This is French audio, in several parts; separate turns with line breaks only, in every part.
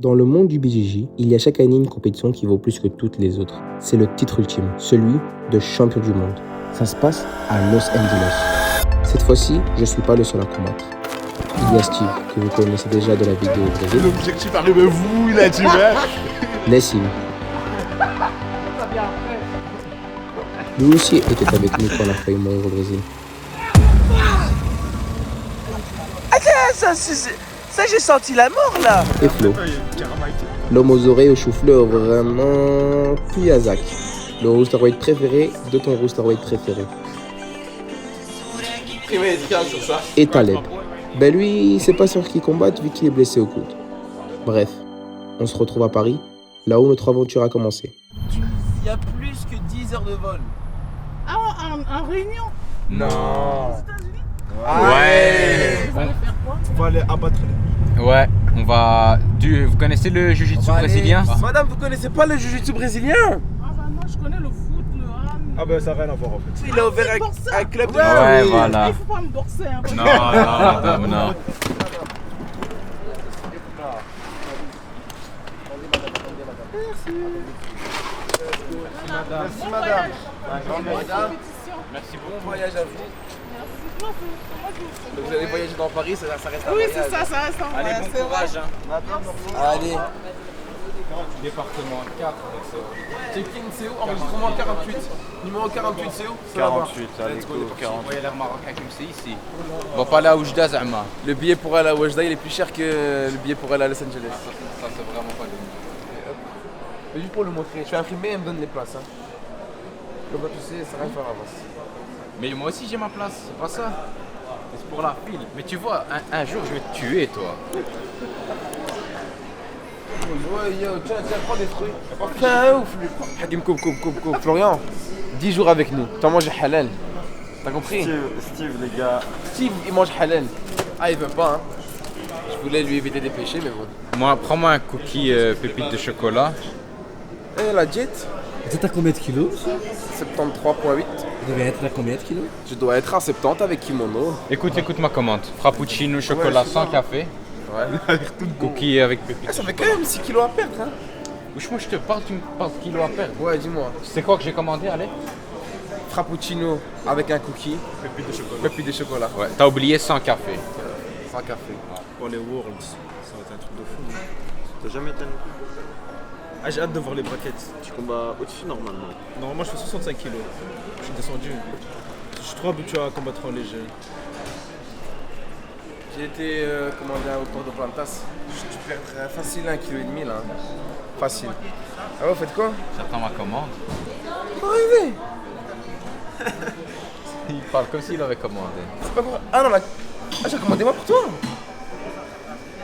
Dans le monde du BJJ, il y a chaque année une compétition qui vaut plus que toutes les autres. C'est le titre ultime, celui de champion du monde. Ça se passe à Los Angeles. Cette fois-ci, je ne suis pas le seul à combattre. Il y a Steve, que vous connaissez déjà de la vidéo au Brésil.
L'objectif arrivez-vous, il a dit merde.
Nessim. Lui aussi était avec nous quand on a failli mourir au Brésil.
Ça, j'ai senti la mort là.
Et Flo. L'homme aux oreilles au chou-fleur, vraiment. Puis Azak, le roosterweight préféré de ton roosterweight préféré. Et Taleb. Ben lui, c'est pas sûr qu'il combatte vu qu'il est blessé au coude. Bref, on se retrouve à Paris, là où notre aventure a commencé.
Il y a plus que 10 heures de vol.
Ah, en réunion?
Non.
Aux États-Unis?
Ouais.
Vous allez faire quoi?
On va aller abattre les...
Ouais, on va... Vous connaissez le jiu-jitsu brésilien?
Madame, vous connaissez pas le jiu-jitsu brésilien?
Ah bah non, je connais le foot, le hand.
Ah ben ça n'a rien à voir en fait.
Il a ouvert un club de...
Ouais, voilà.
Il faut pas me boxer, hein.
Non, madame, non.
Merci madame.
Merci
Bon voyage à vous.
Merci.
Donc vous allez voyager dans Paris, ça reste un
Oui,
voyage.
c'est ça, ça reste en
Allez,
voyage,
bon
c'est
courage,
vrai.
hein.
Allez.
Département 4,
Check-in, c'est où? Enregistrement 48. Numéro 48, c'est où?
48, allez,
Let's go,
go, 48.
voyez l'air marocain comme c'est ici. On va pas aller à Oujda, Zama.
Le billet pour aller à Oujda, il est plus cher que le billet pour aller à Los Angeles.
Ça, c'est vraiment pas le
Mais juste pour le montrer, je vais imprimer et elle me donne les places. Hein. Comme ça, tu sais, ça va rien faire avance.
Mais moi aussi j'ai ma place, c'est pas ça. C'est pour la file. Mais tu vois, un jour je vais te tuer, toi.
Ouais, yo, tiens, prends des fruits. Tiens, ouf, lui. Hakim, coupe. Florian, 10 jours avec nous. T'as mangé halal. T'as compris?
Steve les gars.
Steve, il mange halal. Ah, il veut pas, hein. Je voulais lui éviter des péchés, mais bon.
Moi, prends-moi un cookie pépite de chocolat.
Et la jet,
Vous à combien de kilos?
73,8.
Vous devez être à combien de kilos?
Je dois être à 70 avec kimono.
Écoute ma commande. Frappuccino, chocolat sans café.
Ouais.
Cookie avec pépite.
Ça fait quand même 6 kilos à perdre, hein.
Wesh, moi je te parle, tu me parles de kilos à perdre.
Ouais, dis-moi.
C'est quoi que j'ai commandé, allez?
Frappuccino avec un cookie. Pépite de chocolat.
Ouais, t'as oublié sans café.
Sans café.
Pour les Worlds, ça va être un truc de fou. T'as jamais été Ah, j'ai hâte de voir les braquettes. Tu combats au-dessus normalement? Normalement, je fais 65 kilos. Je suis descendu. Je suis trop habitué à combattre en léger.
J'ai été commandé au port de Plantas. Je perdrais facile 1,5 kg là. Facile. Ah ouais, vous faites quoi?
J'attends ma commande.
Arrivé.
Il parle comme s'il avait commandé.
C'est pas quoi? Ah non, j'ai commandé moi pour toi.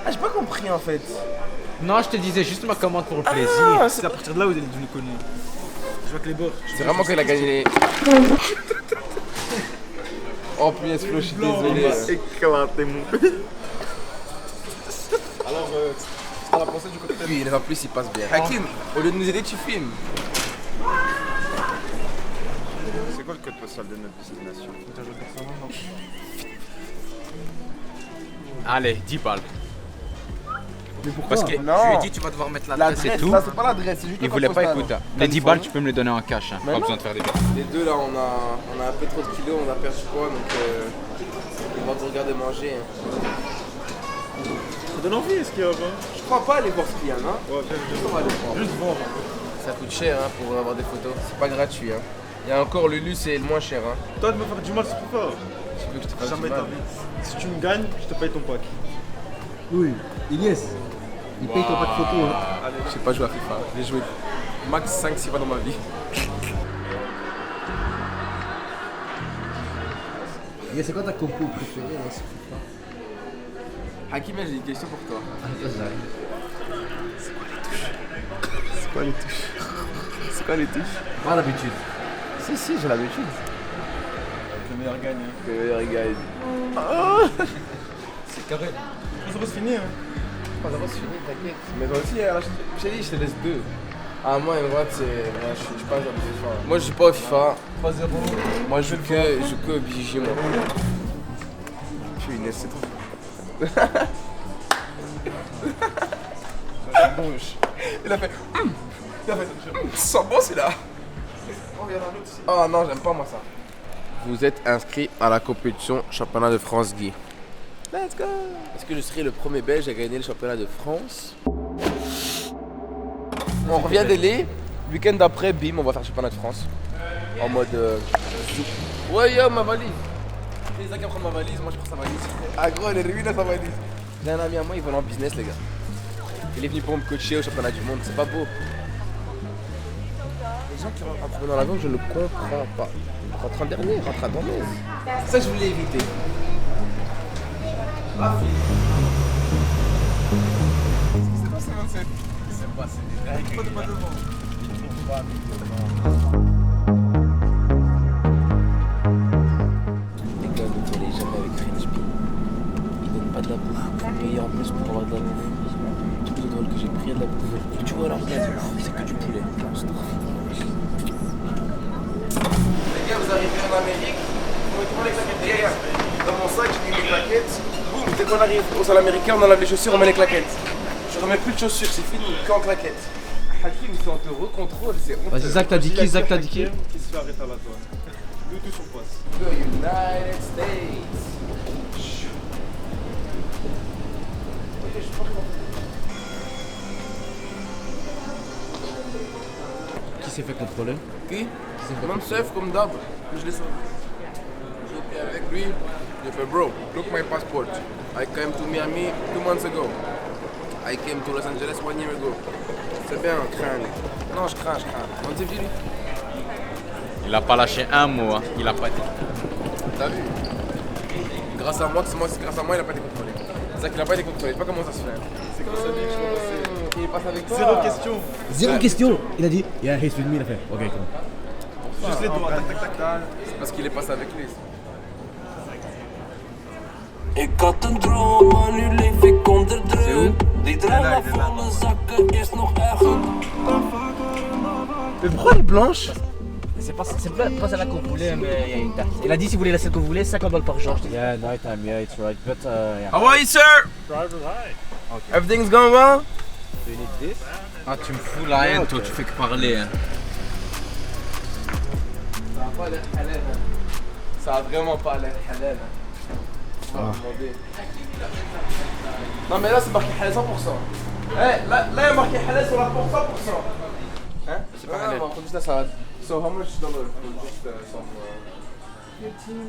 Ah, j'ai pas compris en fait.
Non, je te disais juste ma commande pour le plaisir.
Ah,
C'est à partir de là où il est devenu connu. Je vois que les bords.
c'est vraiment qu'il a gagné les... Oh punaise Flo, je suis désolé.
Éclaté mon pays. Alors, t'en as pensé du cocktail?
Oui, en plus il passe bien. Hakim, au lieu de nous aider, tu filmes.
C'est quoi le code postal de notre destination?
Allez, 10 balles.
Mais pourquoi?
Parce que
Non.
je lui ai dit tu vas devoir mettre l'adresse et tout.
Là, c'est pas l'adresse, c'est juste
Il
le
voulait
code
pas
postal.
écouter. Les 10 balles, tu peux me les donner en cash. Hein.
Mais
Pas
non.
besoin de faire des
Les deux là, on a un peu trop de kilos, on a perdu poids, donc ils vont te regarder manger. Hein.
Ça donne envie, est-ce qu'il y a pas?
Je crois pas aller voir ce qu'il y a, non?
Ouais,
On va aller voir.
juste voir.
Ça coûte cher hein, pour avoir des photos, c'est pas gratuit. Hein. Il y a encore Lulu, c'est le moins cher. Hein.
Toi, de me faire du mal, c'est plus fort.
Tu veux que je te fasse
Jamais
du mal?
ta vie. Si tu me gagnes, je te paye ton pack.
Oui, Ilyes. Il paye ton pack photo. Hein.
Je sais pas jouer à FIFA, j'ai joué max 5-6 fois dans ma vie.
Mais c'est quoi ta compo préférée là, sur FIFA?
Hakim, j'ai une question pour toi.
Ah, ça j'arrive.
C'est quoi les touches? C'est quoi les touches?
Pas l'habitude.
Si, j'ai l'habitude.
Le meilleur gagne.
Que le meilleur gagne.
C'est carré. Ça va se finir. Hein.
Oh, ça va se finir, t'inquiète. Mais toi aussi, hein, je t'ai dit, je te laisse 2. Ah, moi, une droite, c'est. Moi, je suis pas un joueur de FIFA. Moi, je joue pas au FIFA.
3-0.
Moi, je joue que au BJJ, moi. Punaise, c'est trop. bouche. Il a fait. Il a fait. Ça sent bon celui-là. Oh non, j'aime pas moi ça. Vous êtes inscrit à la compétition championnat de France Guy. Let's go. Est-ce que je serai le premier Belge à gagner le championnat de France? On revient d'Elé. Week-end d'après, bim, on va faire le championnat de France. En mode. Ouais, yo, ma valise. C'est Isaac qui prend ma valise, moi je prends sa valise. Ah gros, elle est ruinée sa valise. J'ai un ami à moi, il vole en business, les gars. Il est venu pour me coacher au championnat du monde, c'est pas beau. Les gens qui rentrent dans l'avion, je ne comprends pas. Rentre en dernier, rentre à dormir. C'est ça que je voulais éviter. Ah, c'est pas 57. C'est pas, c'est des règles. Pas devant. Ils font pas les gars, ne volez jamais avec French Bean. Ils donnent pas de la bouffe. Faut payer en plus pour avoir de la bouffe. Tout le drôle que j'ai pris, il y a de la bouffe. Tu vois, leur gars, c'est que du poulet. Les gars, vous arrivez en Amérique, vous mettez les claquettes derrière. Dans mon sac, j'ai mis les claquettes. Boum, dès qu'on arrive au sol américain, on enlève les chaussures, on met les claquettes. Je remets plus de chaussures, c'est fini, qu'en claquettes. Hakim, si on te recontrôle, c'est honteux.
Vas-y, Zach, t'as dit qui? Zach, t'as dit qui? Qui se fait arrêter à la douane. Nous tous sur place.
The United States.
Qui s'est fait contrôler?
Qui? Même chef comme d'hab. Je l'ai sauvé. J'ai été avec lui. J'ai fait bro, look my passport. I came to Miami 2 months ago. I came to Los Angeles 1 year ago. C'est bien, crains. Non, je crains. On dit Vili.
Il a pas lâché un mot, hein. Il a pas été.
T'as vu? Grâce à moi, c'est grâce à moi, il a pas été contrôlé. C'est ça qu'il a pas été contrôlé. Je sais pas comment ça se fait. C'est comme ça que je suis passé. Il passe avec toi.
Zéro question.
Zéro question. Il a dit, yeah, he's with me. Il a fait, ok, cool.
Juste les doigts, tac.
C'est parce qu'il est passé avec lui.
Ik had een droom, maar nu leef ik onder druk. Die drama volle zakken is nog erger.
Mais pourquoi elle est blanche?
C'est pas celle-là qu'on voulait, mais il y a une date. Il a dit si vous voulez la celle que vous voulez, $50 par jour.
Yeah, night time, yeah, it's right. But, yeah.
How are you, sir? Everything's going well?
Ah, tu me fous la haine, toi, tu fais que parler, hein.
Ça a pas l'air halal, hein. Ça a vraiment pas l'air halal, hein. Non mais là c'est marqué halal 100%. Eh, là il y a marqué halal sur la porte 100%. Hein? C'est pas halal. On prend juste la salade. So how much dollar for just some 15,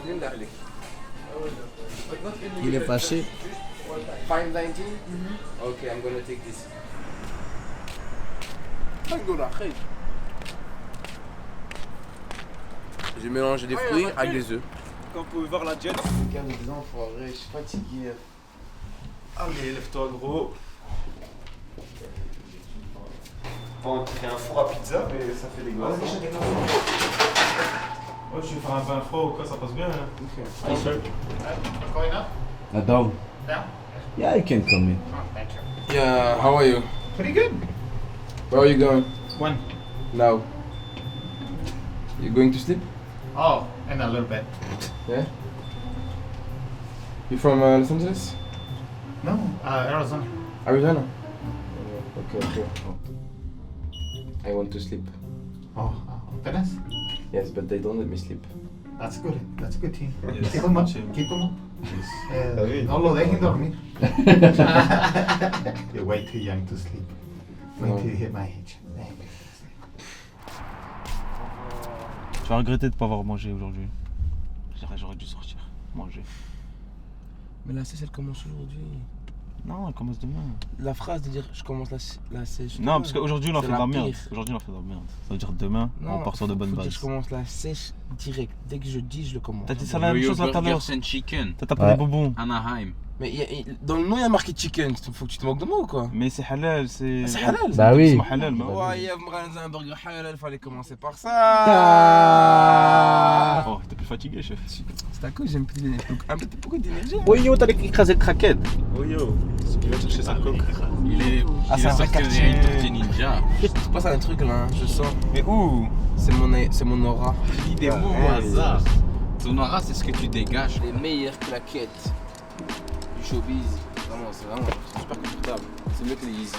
29?
Il est fâché.
519? Ok, I'm gonna take this. J'ai mélangé des fruits avec des œufs.
Quand vous pouvez voir la jet.
Regarde les enfoirés, je suis fatigué.
Allez, lève-toi gros. Bon, il y a un four à pizza, mais ça fait des gosses. Ouais, je vais faire un pain froid ou quoi, ça passe bien. Hein.
Now down. Yeah, you can come in.
Yeah, how are you?
Pretty good.
Where are you going?
When?
Now. You going to sleep?
Oh, in a little bit.
Yeah? You from Los Angeles?
No, Arizona.
Arizona? Okay. I want to sleep.
Oh, Venice?
Yes, but they don't let me sleep.
That's good. That's a good team.
Yes.
Keep them up.
Chill.
Keep them up.
Ah oui.
No lo dejen dormir. You're way too young to sleep. Wait
No.
till you hit my age.
Tu vas regretter de ne pas avoir mangé aujourd'hui. J'aurais dû sortir, manger.
Mais la sèche elle commence aujourd'hui.
Non, elle commence demain.
La phrase de dire je commence la sèche.
Non, parce qu'aujourd'hui on a
C'est
fait de la
la
merde.
pire.
Aujourd'hui on a fait de la merde. Ça veut dire demain, on part sur de bonnes
faut dire
bases.
je commence la sèche direct. Dès que je dis, je le commence.
T'as dit ça la même chose là tout à l'heure.
Burgers and chicken.
T'as tapé des bonbons.
Anaheim.
Mais dans le nom il y a marqué chicken. Faut que tu te moques de moi ou quoi?
Mais c'est halal, c'est.
C'est halal.
Bah oui.
C'est halal, bah.
Ouais, vous me ramenez un burger halal, il fallait commencer par ça.
Oh, t'es plus fatigué, chef.
C'est à cause j'aime plus un peu beaucoup d'énergie.
Oh yo, t'as écrasé le crackhead. Oh yo, il va chercher sa coque.
Il est
c'est un vrai
sorti
quartier.
une tortue ninja.
Il se passe un truc là, hein, je sens.
Mais où?
C'est mon aura.
Il dit des mots au hasard. Ton aura, c'est ce que tu dégages.
Les meilleures claquettes du showbiz. c'est vraiment super confortable. C'est mieux que les Yeezy.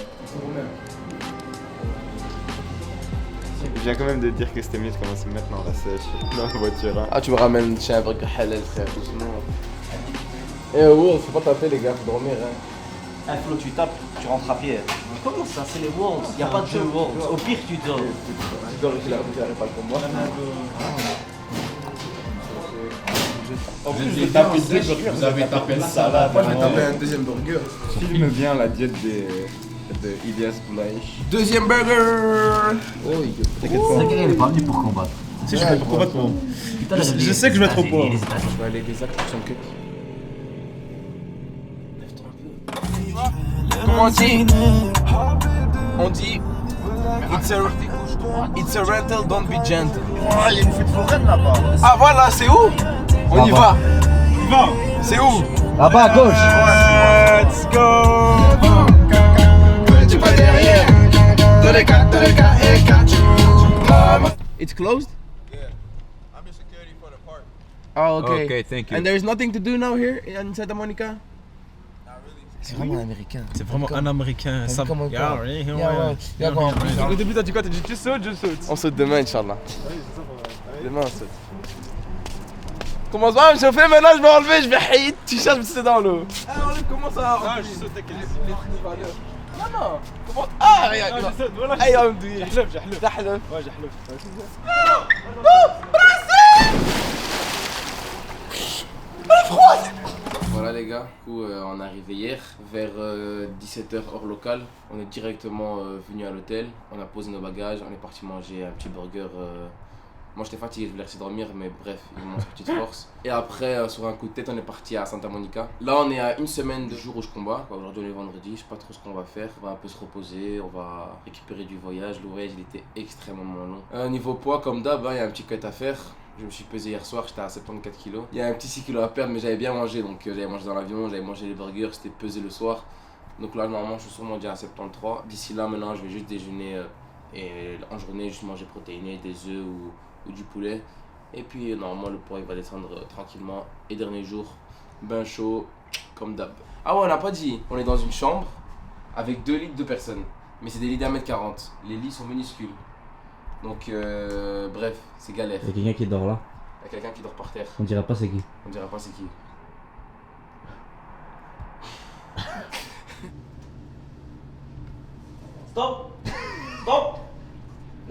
Je viens quand même de dire que c'était mieux de commencer maintenant la sèche dans la voiture. Hein.
Ah, tu me ramènes chez un vrai halal, frère, doucement. Eh wow, faut pas taper les gars, faut dormir hein.
Un Flo, tu tapes, tu rentres à pied. Comment ça, c'est les Wolves, il n'y a pas de jeu Wolves. Au pire, tu dors.
Tu dors, il arrive pas le combat.
Vous avez tapé le salade.
Moi je vais taper un deuxième burger.
Filme bien la diète de Ilyas Boulaïch.
Deuxième burger.
Zakaria, il est pas venu pour combattre.
Si je vais pour combattre moi. Je sais que je vais être au poids.
Je vais aller des actes sur son cul. Comment on dit? On dit It's a rental, don't be gentle.
Oh, il y a une fête foraine là-bas.
Ah voilà, c'est où? On y va. C'est où?
Là-bas à gauche.
Let's go. Tu pas derrière. It's closed?
Yeah. I'm in security for the park.
Oh, okay.
Okay, thank you.
And there's nothing to do now here in Santa Monica? C'est vraiment un américain.
C'est vraiment un américain.
Ça
Comme
Au début, t'as dit quoi? T'as dit tu sautes, je saute. On saute demain, Inch'Allah. Demain, on saute. Commence pas à me chauffer, maintenant je vais enlever, je vais hit, tu cherches, c'est dans l'eau. Ah, enlève, comment ça? Ah, je saute avec les trucs. Non, non, comment? Ah, regarde, je saute, voilà. Ah, il va me douiller. J'ahlef. Ouais, j'ahlef. Voilà les gars, du coup on est arrivé hier vers 17h heure locale. On est directement venu à l'hôtel, on a posé nos bagages, on est parti manger un petit burger. Moi j'étais fatigué, je voulais rester dormir, mais bref, ils m'ont sorti de force. Et après, sur un coup de tête, on est parti à Santa Monica. Là on est à une semaine du jour où je combats. Aujourd'hui on est vendredi, je sais pas trop ce qu'on va faire. On va un peu se reposer, on va récupérer du voyage. Le voyage il était extrêmement long. Niveau poids, comme d'hab, il y a un petit cut à faire. Je me suis pesé hier soir, j'étais à 74 kg. Il y a un petit 6 kg à perdre, mais j'avais bien mangé. Donc j'avais mangé dans l'avion, j'avais mangé les burgers, c'était pesé le soir. Donc là, normalement, je suis sûrement déjà à 73. D'ici là, maintenant, je vais juste déjeuner et en journée, juste manger protéiné, des œufs ou du poulet. Et puis, normalement, le poids il va descendre tranquillement. Et dernier jour, bain chaud, comme d'hab. Ah ouais, on n'a pas dit. On est dans une chambre avec 2 lits de 2 personnes. Mais c'est des lits d'1m40. Les lits sont minuscules. Donc, bref, c'est galère.
Il y a quelqu'un qui dort là.
Il y a quelqu'un qui dort par terre.
On dirait pas c'est qui.
On dirait pas c'est qui.
Stop. Stop.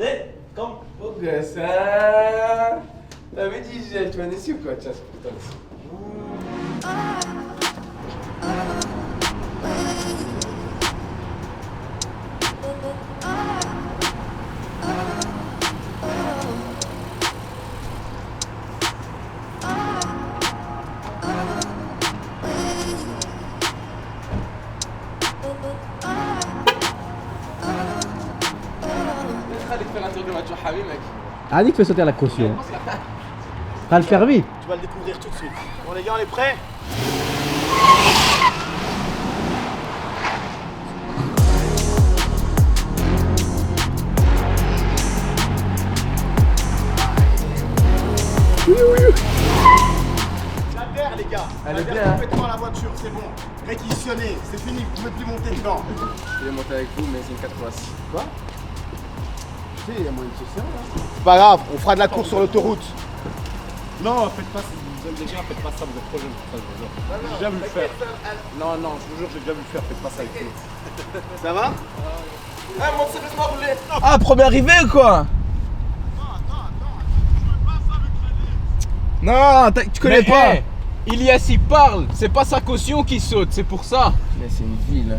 Allez, come.
Oh, ça. T'avais dit, tu m'as déçu ou quoi? Tiens, c'est pour toi aussi.
Annick fait sauter la caution. T'as le faire vite.
Tu vas le découvrir tout de suite. Bon les gars, on est prêts? La terre les gars.
Elle
la
est
terre
bien, hein.
complètement à la voiture, c'est bon. Réquisitionné, c'est fini, vous pouvez plus monter dedans.
Je vais monter avec vous, mais c'est une 4 places.
Quoi? Tu sais, il y a moyen de se faire là. C'est pas grave, on fera de la course sur l'autoroute. Non, faites pas ça, vous êtes déjà, faites pas ça, vous êtes trop jeune pour ça, je vous jure. J'ai déjà vu le faire. Non, non, je vous jure, j'ai déjà vu le faire, faites pas ça avec nous. Ça va?
Ah, mon service m'a roulé. Ah, premier arrivé ou quoi? Non, tu connais pas.
Ilias il parle, c'est pas sa caution qui saute, c'est pour ça.
Mais c'est une ville.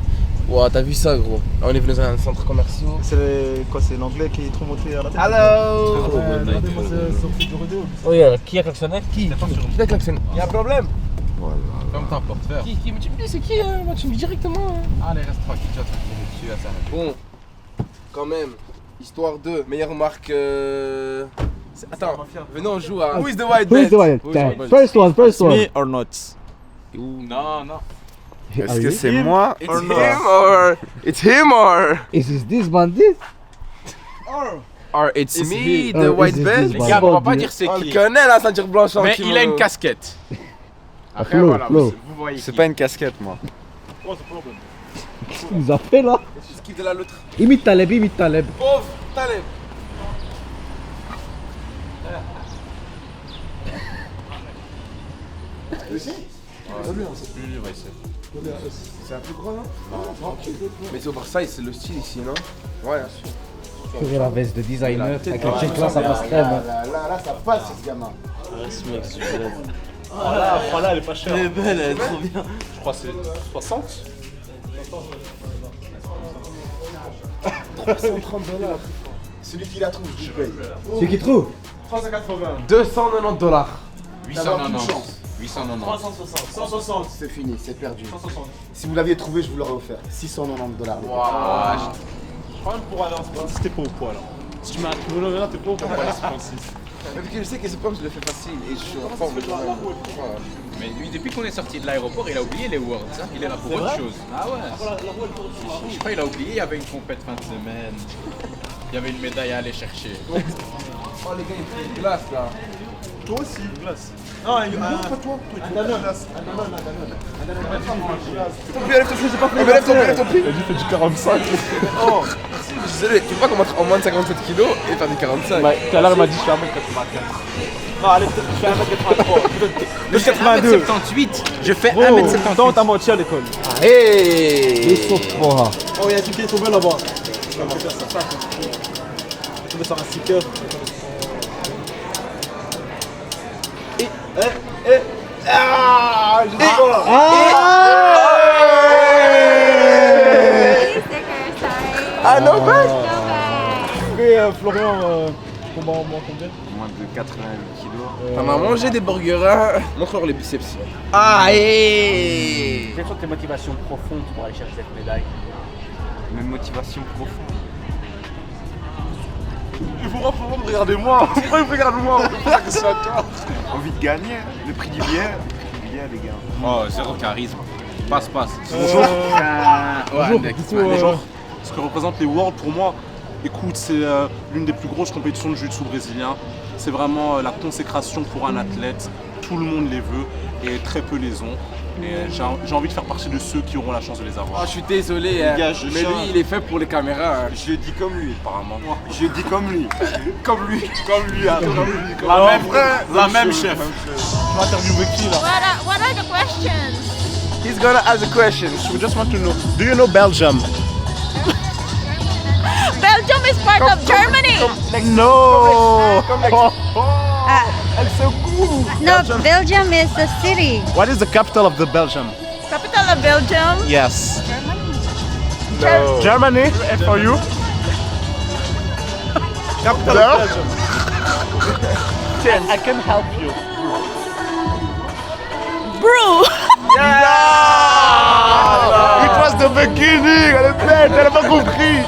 Wow, t'as vu ça gros? On est venu dans un centre commercial.
C'est quoi, c'est l'anglais qui est trop monté à la tête?
Hello.
Regardez-moi ce fil du rodéo.
Oui, qui a klaxonné? Qui
T'as klaxonné. Y'a un problème?
Comme t'en portes faire.
Qui mais tu me dis c'est qui hein? Moi tu me dis directement hein.
Allez, reste tranquille, tu vas te faire dessus à ça.
Bon, quand même, histoire de meilleure marque. Attends, venez on joue à. Who is the white belt?
First one.
Me or not?
Non, non.
Est-ce que c'est moi
It's
or
him
not?
or it's him or
Is this bandit?
or it's me the white belt.
Les gars, on va pas dire c'est
On le
qui.
connaît la ceinture blanche en
Mais
kimono.
il a une casquette. Après
Flo,
voilà,
Flo.
vous voyez
C'est
qui.
pas une casquette moi. What's the problem?
Qu'est-ce qu'il nous a fait là?
C'est ce qui de la l'autre.
Imite Taleb, imite Taleb.
Pauvre Taleb. C'est un peu grand, non? Mais c'est au Versailles, c'est le style ici, non? Ouais, bien sûr.
Purée, la veste de designer avec la check là, ça passe crème.
Là, ça passe, ce gamin.
Voilà, elle est pas chère.
Elle est belle, elle est trop bien.
Je crois que c'est 60.
330 $. Celui qui la trouve, je paye.
Celui qui trouve
380.
290 $.
890. 890.
360. 160.
C'est fini, c'est perdu.
160.
Si vous l'aviez trouvé, je vous l'aurais offert. 690 $.
Waouh.
Je crois même pour aller en 56, t'es pas au poids là. Si tu mets un kimono là, t'es pas au poids pour aller en 56.
Mais parce que je sais que ces pommes, je le fais facile et je suis en forme.
Mais lui, depuis qu'on est sorti de l'aéroport, il a oublié les Worlds. Hein. Il est là pour autre chose. Ah ouais. Je crois qu'il a oublié, il y avait une compète fin de semaine. Il y avait une médaille à aller chercher.
Oh les gars, il y a une glace là.
Toi aussi, glace. Non, pas toi. Un Danone.
Lève ton prix.
J'ai fait du 45.
Oh, désolé, tu peux pas commencer en moins de 57 kilos et faire du 45.
Bah, tout à l'heure, il m'a dit je fais 1m84. Non, allez, je fais 1m83.
Je fais 1m78. Je fais 1m78.
Non, t'as menti à l'école.
Hey.
Oh,
Oh, il y a un truc qui est tombé là-bas. Je vais faire ça. Je tombé sur un sticker. Ah, je dis quoi?
Ah non, pas.
Et Florian, combat en moins combien?
Moins de 88 kilos.
On a mangé des burgers, hein. Montre-leur les biceps.
Ah, et quelles sont tes motivations profondes pour aller chercher cette médaille?
Mes motivations profondes.
Pourquoi me regardez moi? Pourquoi il me regarde moi?
Envie de gagner le prix du billet. Les gars. Oh, zéro charisme. Passe.
Bonjour.
Ouais,
Bonjour. Ce que représentent les Worlds pour moi, écoute, c'est l'une des plus grosses compétitions de jiu-jitsu brésilien. C'est vraiment la consécration pour un athlète. Tout le monde les veut et très peu les ont. Et j'ai envie de faire partie de ceux qui auront la chance de les avoir.
Oh, je suis désolé, hein.
gars,
Mais lui, il est fait pour les caméras. Hein.
Je le dis comme lui, apparemment.
Je dis comme lui.
Comme lui.
La même chef. Je vais interviewer qui là?
What are the questions?
He's gonna ask a question.
We just want to know. Do you know Belgium?
Belgium is part of Germany.
No.
No, Belgium is the city.
What is the capital of the Belgium?
Capital of Belgium.
Yes.
No.
Germany. And for you?
Capital of Belgium.
I can help you.
Bro.
It was the beginning. Elle est bête, elle a pas compris.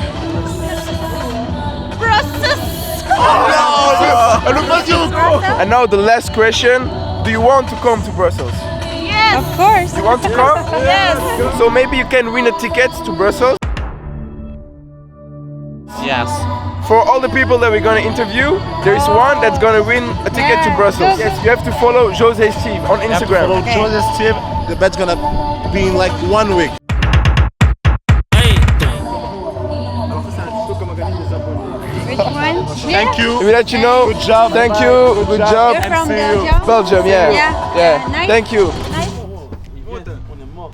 Brussels.
Elle est pas dit encore.
And now the last question. Do you want to come to Brussels?
Yes.
Of course.
You want to come?
Yes.
So maybe you can win a ticket to Brussels?
Yes.
For all the people that we're gonna interview, there is one that's gonna win a ticket to Brussels. Yes, you have to follow Jose Steve on Instagram.
Follow Joseph Steve. The bet's gonna be in like 1 week.
Which one?
Thank you.
We let you know.
Good job.
Thank you. Good job.
You're from
see you.
Belgium?
Belgium, yeah.
Yeah. Nice.
Thank you.
Nice.
On est mort.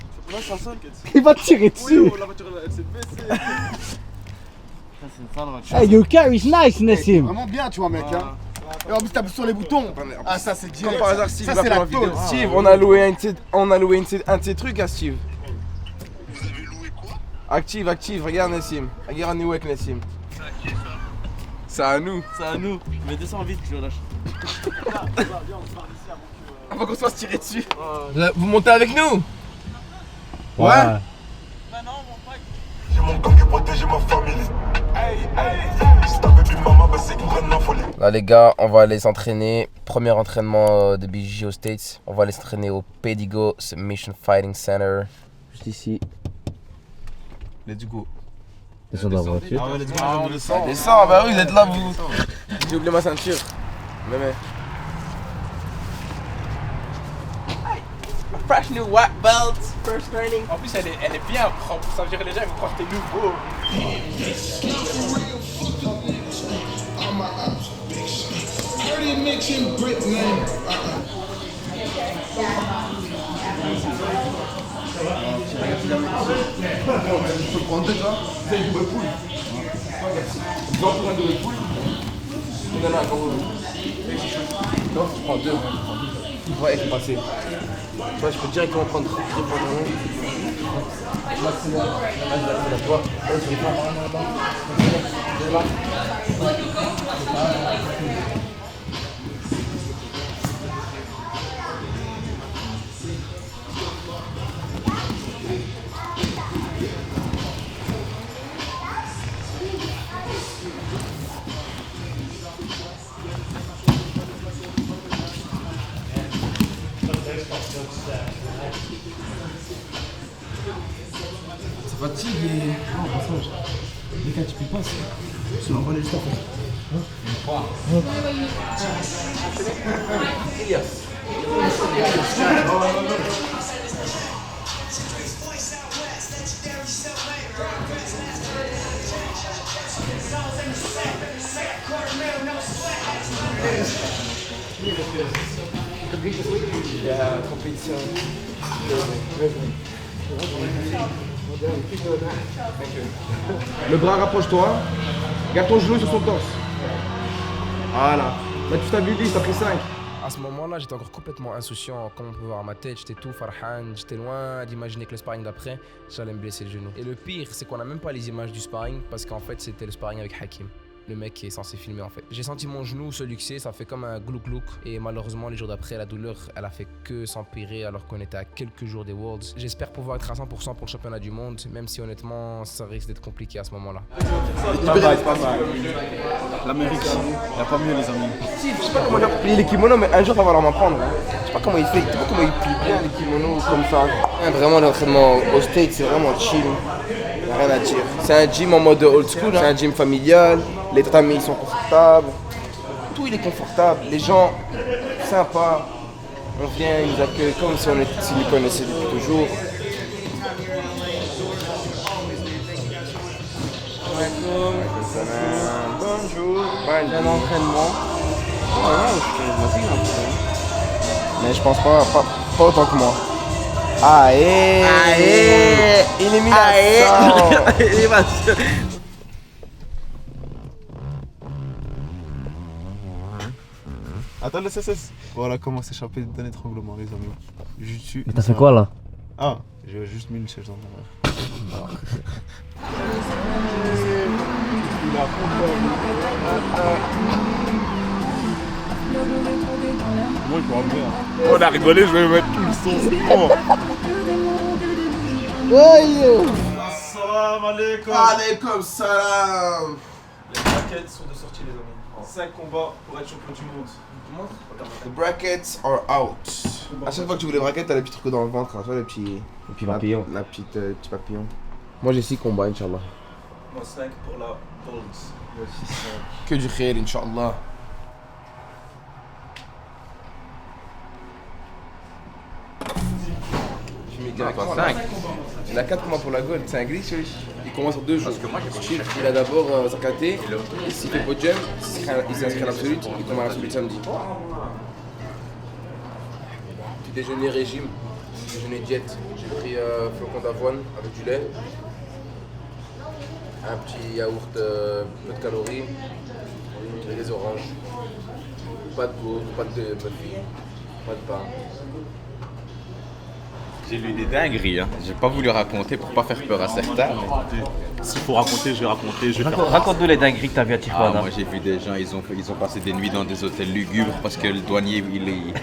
Il va te tirer dessus.
La voiture elle s'est baissée.
Hey, your car is nice, Nassim.
Vraiment bien, tu vois, mec. Hein. Et en plus, t'appuies sur les boutons. Ah, ça, c'est
Comme
direct.
par hasard, Steve
Ça,
va
c'est
faire
la
une vidéo.
tôle.
Steve, on a loué un de ses trucs à Steve. Vous avez loué quoi? Active, regarde Nassim. Regarde nous avec Nassim. C'est à nous.
C'est à nous. Mais descends vite, je lâche.
Avant qu'on se fasse tirer dessus. Vous montez avec nous?
Ouais.
J'ai mon gang qui protège ma famille. Si t'avais vu maman, bah c'est qu'ils prennent la folie.
Là les gars, on va aller s'entraîner. Premier entraînement de BJJ aux States. On va aller s'entraîner au Pedigo Submission Fighting Center. Juste ici. Let's go.
Descends de la voiture.
Ah ouais, let's go, on descend.
Descends, bah oui, vous êtes là vous. J'ai oublié ma ceinture. Mais. fresh new white belt, first training.
En plus, elle est bien propre. Ça veut dire que les gens vont croire que t'es nouveau.
Tu peux le prendre déjà. Vous avez du Red Bull. Vous en prenez de Red Bull. Il y en a un quand vous. Non, tu prends deux. Ouais, c'est passé. Tu vois, je peux directement prendre deux pantalons. Là, c'est la toi. Ça fatigue et... Non, passage. Les gars, tu peux pas, c'est l'envoi juste après. Elias. Compétition. Le bras, rapproche-toi. Garde ton genou sur son torse. Voilà. Là, tu stabilises, t'as pris 5. À ce moment-là, j'étais encore complètement insouciant. Comme on peut voir à ma tête, j'étais tout farhan. J'étais loin d'imaginer que le sparring d'après, j'allais me blesser le genou. Et le pire, c'est qu'on n'a même pas les images du sparring parce qu'en fait, c'était le sparring avec Hakim. Le mec qui est censé filmer en fait. J'ai senti mon genou se luxer, ça fait comme un glouk-glouk. Et malheureusement, les jours d'après, la douleur, elle a fait que s'empirer alors qu'on était à quelques jours des Worlds. J'espère pouvoir être à 100% pour le championnat du monde, même si honnêtement, ça risque d'être compliqué à ce moment-là.
C'est pas mal. L'Amérique, il n'y a pas mieux les amis.
Si, je sais pas comment il a plié les kimonos, mais un jour, ça va leur m'apprendre. Je sais pas comment il fait, je sais pas comment il plie bien les kimonos comme ça. Vraiment, l'entraînement au States, c'est vraiment chill. Y'a rien à dire. C'est un gym en mode old school, c'est un gym familial. Les tatamis sont confortables. Tout il est confortable. Les gens sympas. On vient, ils nous accueillent comme si on les connaissait depuis toujours. Bonjour. Un entraînement. Mais je pense pas autant que moi. Aïe! Élimination!
Attends, laisse. Voilà comment s'échapper d'un étranglement, les amis. Jiu-jitsu.
Mais t'as fait quoi là?
Ah, j'ai juste mis une chaise en arrière. Moi, je vois bien. On a rigolé, je vais mettre tout le son. Salam alaikum.
Alaikum salam.
Les brackets sont de sortie, les amis. 5 combats pour être champion du monde.
The brackets are out. À chaque fois que tu veux les brackets, t'as les petits trucs dans le ventre, hein, tu vois, les petits papillons. La petite petit papillon. Moi j'ai 6 combats, Inch'Allah.
Moi 5 pour la Bolts. Moi 6.
Que du khair, Inch'Allah. Je mets directement 5. Il a 4 combats pour la gold, c'est un glitch, oui. Il commence en 2 jours. Parce que moi j'ai il a d'abord Zakaté, s'il fait podium, il s'inscrit à l'absolute, il commence à l'absolute samedi. Petit déjeuner régime, déjeuner diète. J'ai pris flocon d'avoine avec du lait, un petit yaourt, peu de calories, et des oranges. Pas de goût, pas de muffin, pas de pain.
J'ai lu des dingueries, hein. J'ai pas voulu raconter pour pas faire peur à certains.
S'il faut raconter, je vais raconter.
Raconte-nous les dingueries que t'as vu à Tijuana.
Moi j'ai vu des gens, ils ont passé des nuits dans des hôtels lugubres parce que le douanier il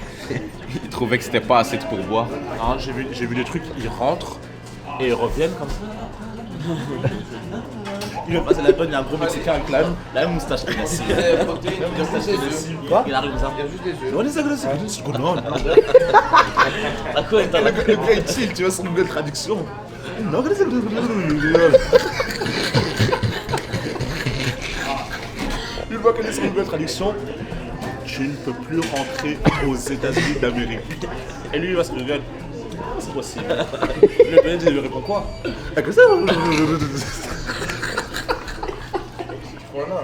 trouvait que c'était pas assez de pourboire.
Non, j'ai vu des trucs, ils rentrent et ils reviennent comme ça. Il va passer la bonne, il y a un gros Mexicain avec la même moustache qu'il a ici. Quoi? Il arrive comme ça. On est ça, c'est quoi? Non, à quoi est-ce que le gars il chill, tu vois, son nouvelle traduction. Non, il va connaître son nouvelle traduction. Tu ne peux plus rentrer aux États-Unis d'Amérique. Et lui, il va se lever. Nasser aussi. Le BND lui répond quoi? Ah, que ça?
Voilà.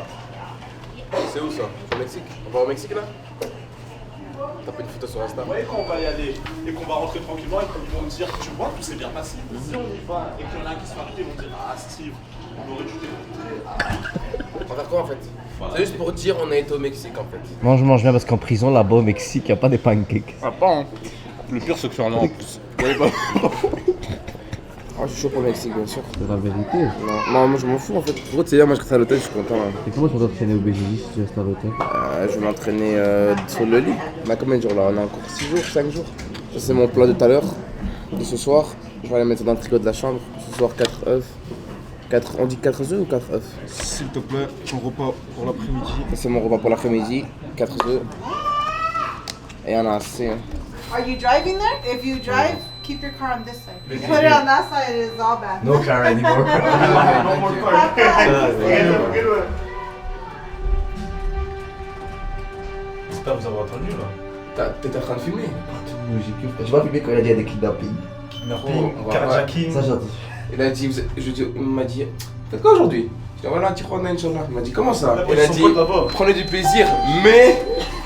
C'est où ça? Au Mexique? On va au Mexique là? T'as pas une photo sur Insta?
Vous voyez quand on va y aller et qu'on va rentrer tranquillement et qu'ils vont me dire tu vois tout s'est bien passé. Si on y va et qu'il y en a un qui se fait arrêter, ils vont dire ah Steve, on aurait dû t'écouter.
On va faire quoi en fait? C'est juste pour dire on a été au Mexique en fait.
Moi, je mange bien parce qu'en prison, là-bas, au Mexique, y a pas des pancakes.
Ah pas hein. Le pire c'est que c'est en en plus. Vous voyez pas?
Oh, je suis chaud pour le Mexique bien sûr.
C'est la vérité.
Non, moi je m'en fous en fait. Gros, tu sais, moi je reste à l'hôtel, je suis content là.
Et comment tu vas t'entraîner au BGJ si tu restes à l'hôtel?
Je vais m'entraîner sur le lit. On a combien de jours là? On a encore 6 jours, 5 jours. Ça c'est mon plat de tout à l'heure, de ce soir. Je vais aller mettre dans le frigo de la chambre. Ce soir 4 œufs. On dit 4 œufs ou 4 œufs?
S'il te plaît, ton repas pour l'après-midi.
Ça c'est mon repas pour l'après-midi. 4 œufs. Et il y en a assez. Hein.
Are you driving there? If you drive, keep your car on this side. Put it on that side, it's all bad.
No car anymore.
No more car. J'espère vous avoir entendu là.
T'es en train de filmer?
Tu vas filmer quand il a dit à des kidnappings.
Carjacking.
Ça, j'entends.
Il a dit, il m'a dit, faites quoi aujourd'hui? Je dis voilà, Tijuana, Inch'Allah. Il m'a dit comment ça? Il a dit, prenez du plaisir, mais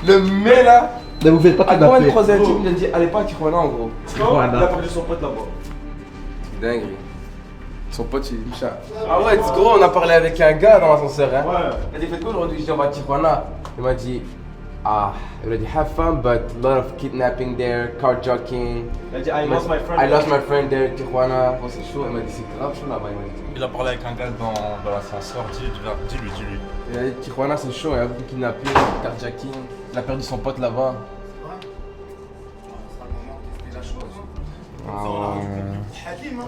le mais là.
Ne vous faites pas
à combien de
kidnapper.
croisés il a dit, allez pas à Tijuana en gros.
Il a perdu son pote là-bas.
C'est dingue. Son pote, il est chat. Ah ouais, gros, on a parlé avec un gars dans l'ascenseur. Hein. Ouais. Il a dit, faites quoi aujourd'hui? Je dis, on va à Tijuana. Il m'a dit, il a dit, have fun, but a lot of kidnapping there, carjacking.
Il a dit, I lost my friend.
I lost my friend there, Tijuana. Bon, c'est chaud. Il m'a dit, c'est grave chaud là-bas.
Il a parlé avec un gars dans l'ascenseur. Dis-lui.
Il a dit, Tijuana, c'est chaud. Il y a beaucoup de kidnapping, carjacking. Il a perdu son pote là-bas.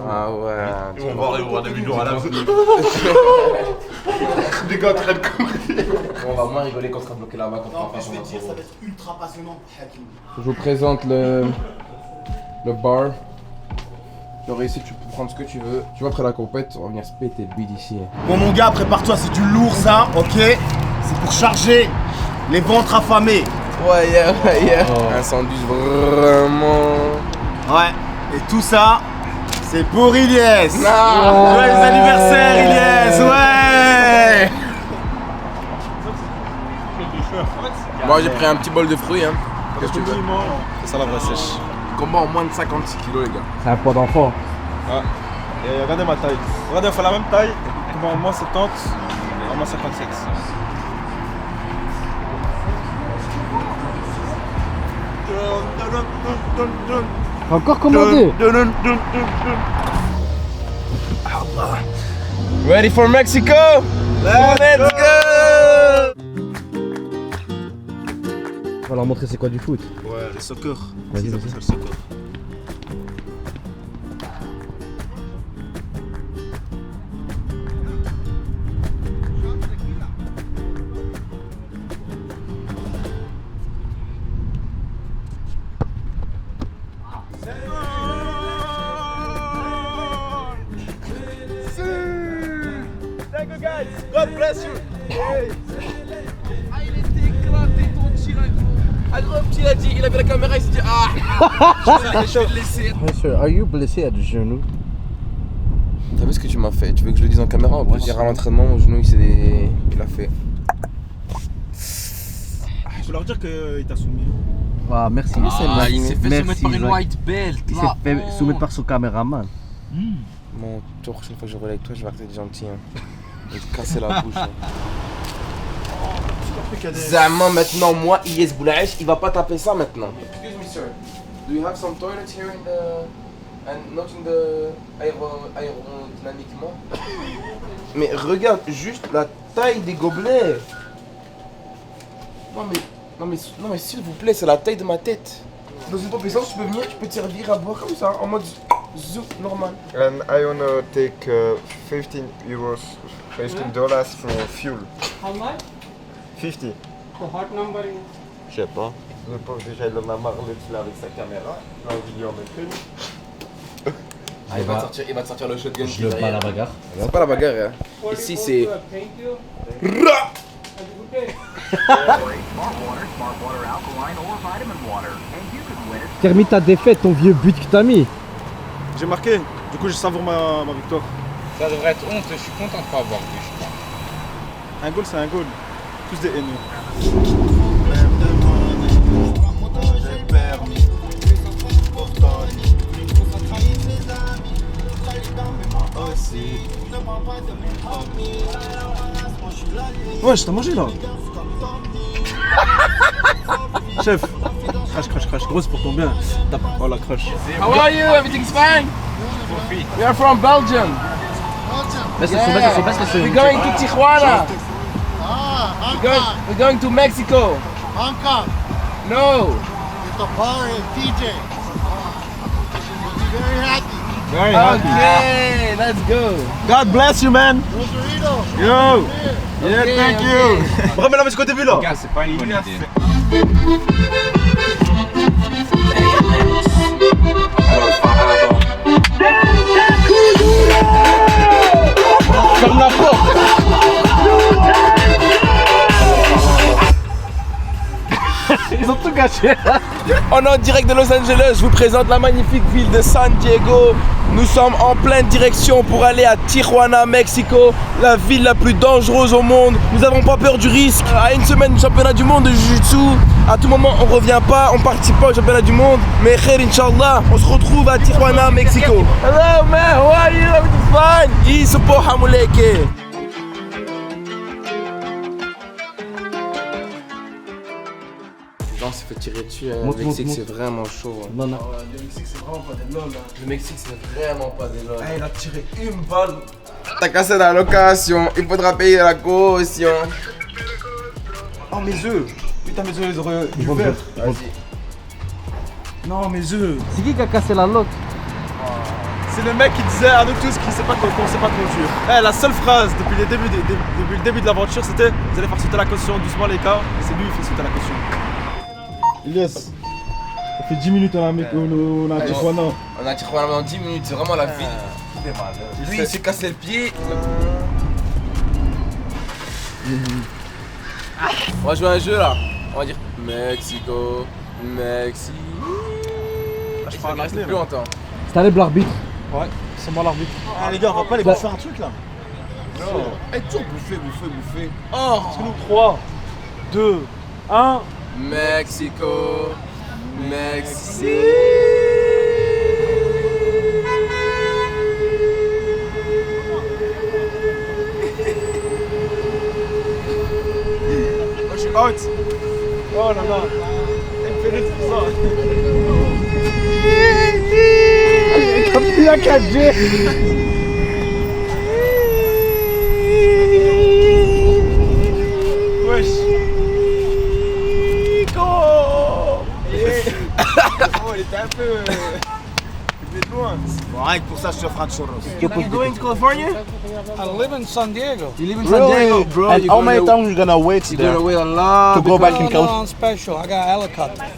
Ah ouais.
Ils vont voir des vidéos à la fin. Des gars en train de courir.
On va moins rigoler quand on sera bloqué là-bas.
Non, mais je vais te dire, ça va être ultra passionnant, Hakim.
Je vous présente le bar. Genre ici tu peux prendre ce que tu veux. Tu vois après la compète, on va venir se péter le bide ici.
Bon mon gars, prépare-toi, c'est du lourd ça, ok? C'est pour charger les ventres affamés.
Ouais, yeah. Un sandwich vraiment...
Ouais, et tout ça, c'est pour Ilyes.
Joyeux
anniversaire Ilyes, ouais.
Moi j'ai pris un petit bol de fruits hein.
Qu'est-ce que tu veux? C'est ça la vraie sèche.
Combat en moins de 56 kilos les gars.
C'est un poids d'enfant.
Ouais. Et regardez ma taille. Regardez, on fait la même taille. Combat en moins 70 et en moins 57.
Encore commandé.
Ready for Mexico? Let's go!
On va leur montrer c'est quoi du foot.
Ouais, le soccer.
Vas-y,
C'est
vas-y.
le soccer. Thank you guys. God bless you.
Ah il était éclaté ton petit là gros. Ah gros petit il a dit, il a vu la caméra il s'est dit je vais le laisser.
Monsieur, are you blessé à du genou?
T'as vu ce que tu m'as fait? Tu veux que je le dise en caméra? On peut dire à l'entraînement mon genou il a fait.
Je peux leur dire qu'il t'a soumis.
Ah merci.
Il s'est fait
Merci,
soumettre par une
Zach.
white belt
Il s'est
là.
fait soumettre par son caméraman.
Bon, toi, prochaine fois que je roule avec toi, je vais arrêter d'être gentil. Hein. Je vais te casser la bouche. Hein. Zama, maintenant, moi, Ilyes Boulaïch, il va pas taper ça maintenant. Excuse me, sir. Do you have some toilets here in the. And not in the. aérodynamiquement? Mais regarde juste la taille des gobelets. Non, mais s'il vous plaît, c'est la taille de ma tête. Dans une pompe essence, tu peux venir, tu peux te servir à boire comme ça, en mode. Zou, normal.
And I wanna take $15 for fuel.
How much?
50.
The hot number is...
Je sais pas. Le pauvre déjà il en a marre d'être là avec sa caméra. Là on lui en mettre une.
Ah, il va te sortir le shotgun.
Je le bats à la bagarre.
C'est pas la bagarre. Hein. Ici c'est.
Thank you.
Ra!
Have a good day.
Termine ta défaite, ton vieux but que t'as mis.
J'ai marqué, du coup je savoure ma victoire.
Ça devrait être honte, je suis content de pas avoir vu, je crois.
Un goal c'est un goal. Tous des haineux. Ouais, je t'ai mangé là. Chef, crash, gros c'est pour ton bien. Tape. Oh la crash.
How are you? Everything's fine? We are from Belgium. We're going to Tijuana. We're going to Mexico.
Hong Kong.
No.
It's a bar in PJ. Very happy.
Very happy.
Okay, let's go.
God bless you, man.
Rosarito.
Yo. Yeah,
Okay,
thank you. Remets la musique au début là.
Gars, c'est pas une bonne idée.
Ferme la porte.
Ils ont tout gâché.
On est en direct de Los Angeles, je vous présente la magnifique ville de San Diego. Nous sommes en pleine direction pour aller à Tijuana, Mexico, la ville la plus dangereuse au monde. Nous n'avons pas peur du risque. À une semaine du championnat du monde de Jiu-Jitsu, à tout moment on revient pas, on participe pas au championnat du monde. Mais khair, Inch'Allah, on se retrouve à Tijuana, Mexico. Hello man, how are you? Everything's fine? Isupo hamuleke.
On s'est fait tirer dessus. Le Mexique, c'est vraiment chaud.
Non. Le Mexique, c'est vraiment pas des lol. Le Mexique, c'est vraiment pas des lol.
Il a tiré une balle.
T'as cassé la location, il faudra payer la caution.
Oh mes œufs. Putain mes œufs ils auraient du vert.
Vas-y.
Non mes œufs.
C'est qui a cassé la loque?
C'est le mec qui disait à nous tous qu'on sait pas conduire. La seule phrase depuis le début de l'aventure c'était vous allez faire sauter la caution doucement les gars. C'est lui qui fait sauter la caution. Yes. Ça fait 10 minutes on a Tijuana.
On a Tijuana dans 10 minutes, c'est vraiment la ville. Lui il s'est cassé le pied. On va jouer à un jeu là. On va dire Mexico.
Je parle
Reste plus longtemps.
C'est allé l'arbitre.
Ouais, c'est moi l'arbitre. Ah les gars, on va pas les bouffer un truc là.
Non. Toujours bouffer.
Oh, parce que nous 3, 2, 1.
Mexico.
Moi je suis out. Oh là là. Elle me fait rire pour ça. Comme il y a 4G. Wesh. Oh, il était un peu. Il était loin.
Bon, rien que pour ça, je te ferai un churros.
You going to California?
I live in San Diego.
You live in San Diego, bro.
And how many times you gonna wait
You're
there
gonna wait a lot
to go back in
No,
California?
I'm special. I got a helicopter.
Hey,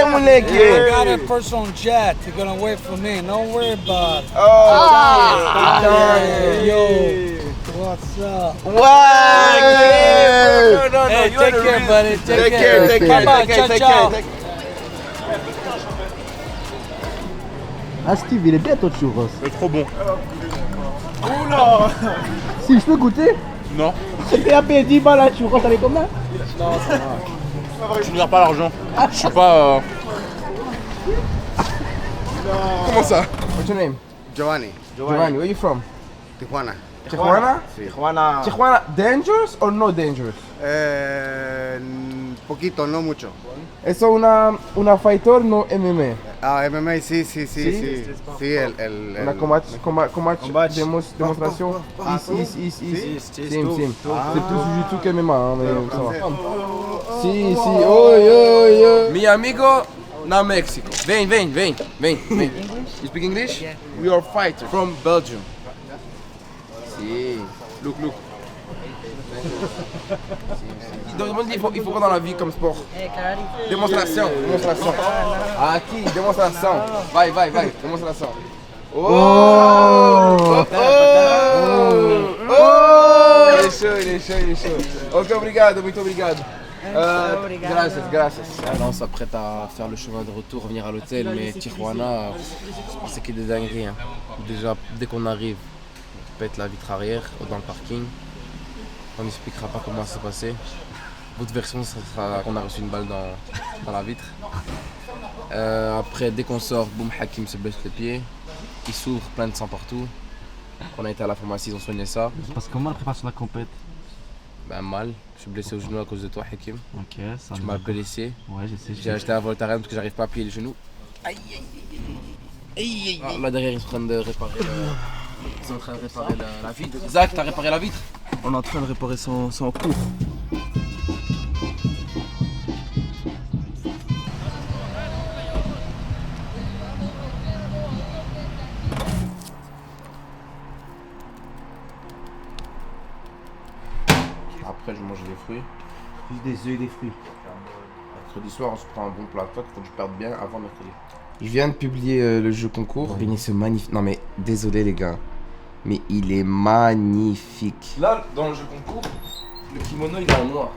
I
moleque.
got a personal jet. You're gonna wait for me. Don't worry about it. Yo, what's up?
What? No,
Hey,
you
take
are the
care,
real-
buddy.
Take care.
Bye-bye. Ciao.
Ah Steve, il est bien ton churros.
C'est trop bon.
Oula.
Si je peux goûter?
Non.
Et à payer 10 balles à churros, t'avais combien?
Je ne garde pas l'argent. Je suis pas.
Comment ça? What's your name?
Giovanni.
Giovanni, where you from?
Tijuana.
Tijuana?
Tijuana.
Tijuana, dangerous or no dangerous?
Poquito, no mucho.
Eso una fighter no MMA.
Ah, MMA, sí.
Sí?
Sí,
Una combat démonstration. Ici. Sim. C'est plus jiu-jitsu que MMA, hein, mais ça va. Si. Yo. Mi amigo na Mexico. Vem. You speak English? Yeah. We are fighters from Belgium. Si. Look. Il faut quoi dans la vie comme sport? Démonstration. Aqui, démonstration. Vai. Démonstration. Il est chaud. Ok, obrigado, muito obrigado. Gracias. Là, on s'apprête à faire le chemin de retour, revenir à l'hôtel, mais Tijuana, c'est que des dingueries. Hein. Déjà, dès qu'on arrive, on pète la vitre arrière dans le parking. On n'expliquera pas comment ça s'est passé. Votre version, ça sera qu'on a reçu une balle dans la vitre. Après, dès qu'on sort, boum, Hakim se blesse les pieds. Il s'ouvre, plein de sang partout. On a été à la pharmacie, ils ont soigné ça.
Parce que comment la préparation de la compète?
Ben mal, je suis blessé au genou à cause de toi, Hakim.
Ok, ça.
Tu m'as blessé.
Ouais, je sais.
J'ai acheté un Voltaren parce que j'arrive pas à plier les genoux. Aïe. Là derrière, ils sont en train de réparer la vitre. Zach, t'as réparé la vitre?
On est en train de réparer son cours.
Après, je mange des fruits.
Juste des œufs et des fruits.
Mercredi soir, on se prend un bon plat. Toi, il faut que je perde bien avant mercredi. Il vient de publier le jeu concours. Béni, ce magnifique. Non, mais désolé, les gars. Mais il est magnifique. Là, dans le jeu concours, le kimono, il est en noir.